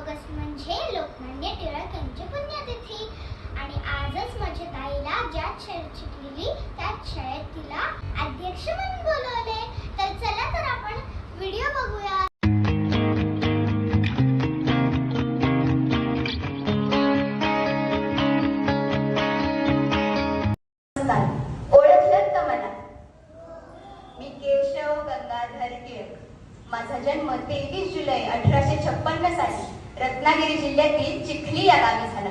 August म्हणजे लोकमान्य टिळक यांची पुण्यतिथी आणि आजच माझ्या ताईला ज्या शाळेत शिकलेली त्याच शाळेत तिला अध्यक्ष म्हणून बोलवले. तर चला तर आपण व्हिडिओ बघूया. ओळखलं का मला? मी केशव गंगाधर टिळक. माझा जन्म 23 जुलै 1856 साली रत्नागिरी जिल्ह्यातील चिखली या गावी झाला.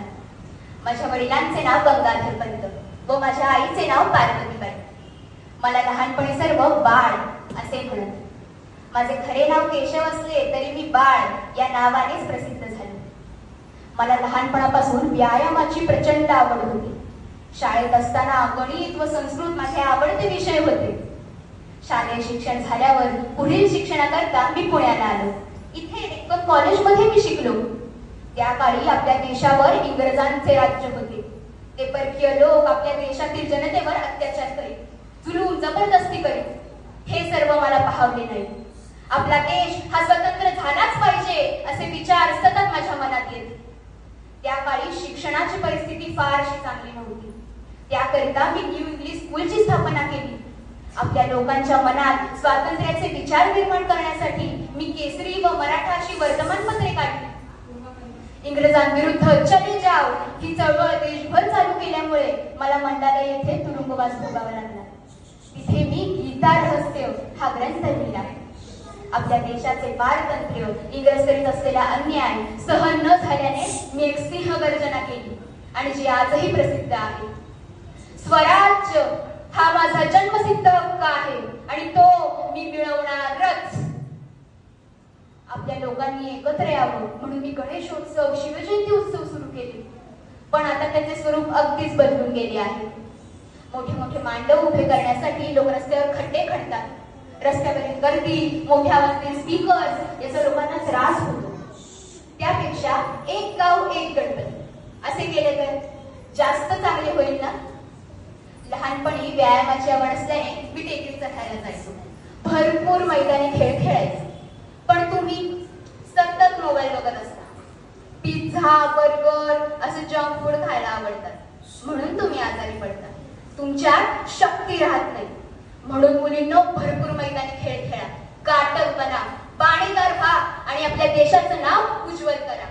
माझ्या वडिलांचे नाव गंगाधर पंत व माझ्या आईचे नाव पार्वतीबाई. मला लहानपणी सर्व बाळ असे म्हणत. माझे खरे नाव केशव असले तरी मी बाळ या नावानेच प्रसिद्ध झालो. मला लहानपणापासून व्यायामाची प्रचंड आवड होती. शाळेत असताना गणित व संस्कृत माझे आवडते विषय होते. शालेय शिक्षण झाल्यावर पुढील शिक्षणाकरता मी पुण्याला आलो. इथे डेक्कन कॉलेजमध्ये मी शिकलो. त्या काळी आपल्या देशावर इंग्रजांचे राज्य होते. ते परकीय लोक आपल्या देशातील जनतेवर अत्याचार करीत, जुलूम जबरदस्ती करीत. हे सर्व मला पाहवले नाही. आपला देश हा स्वतंत्र झालाच पाहिजे असे विचार सतत माझ्या मनात येत. त्या काळी शिक्षणाची परिस्थिती फारशी चांगली नव्हती. त्याकरिता मी न्यू इंग्लिश स्कूलची स्थापना केली. आपल्या लोकांच्या मनात स्वातंत्र्याचे विचार निर्माण करण्यासाठी मी केसरी व मराठा अशी वर्तमानपत्रे काढली. इंग्रजांविरुद्ध चले जाव ही चळवळ देशभर चालू केल्यामुळे मला मंडाला येथे तुरुंगवास भोगावा लागला. तिथे मी गीता रहस्य हा ग्रंथ लिहिला. आपल्या देशाचे पारतंत्र्य, इंग्रज करीत असलेला अन्याय सहन न झाल्याने मी एक सिंह गर्जना केली आणि जी आजही प्रसिद्ध आहे. स्वराज्य हा माझा जन्मसिद्ध हक्क आहे आणि तो मी मिळवणारच. आपल्या लोकांनी एकत्र यावं म्हणून मी गणेशोत्सव, शिवजयंती उत्सव सुरू केले. पण आता त्याचे स्वरूप अगदीच बदलून गेले आहे. मोठे मोठे मांडव उभे करण्यासाठी लोक रस्त्यावर खड्डे खणतात. रस्त्यावरील गर्दी, मोठ्या आवाजातील स्पीकर्स याचा लोकांना त्रास होतो. त्यापेक्षा एक गाव एक गणपती असे केले तर जास्त चांगले होईल ना. लहानपणी व्यायामाची आवड असल्याने मी टेकडी चढायला जायचो. भरपूर मैदानी खेळ खेळायचो. पण तुम्ही सतत मोबाईल बघत असता. पिझ्झा, बर्गर असे जंक फूड खायला आवडतात म्हणून तुम्ही आजारी पडता. तुमच्यात शक्ती राहत नाही. म्हणून मुलींनो भरपूर मैदानी खेळ खेळा, काटक बना, पाणीदार व्हा आणि आपल्या देशाचं नाव उज्ज्वल करा.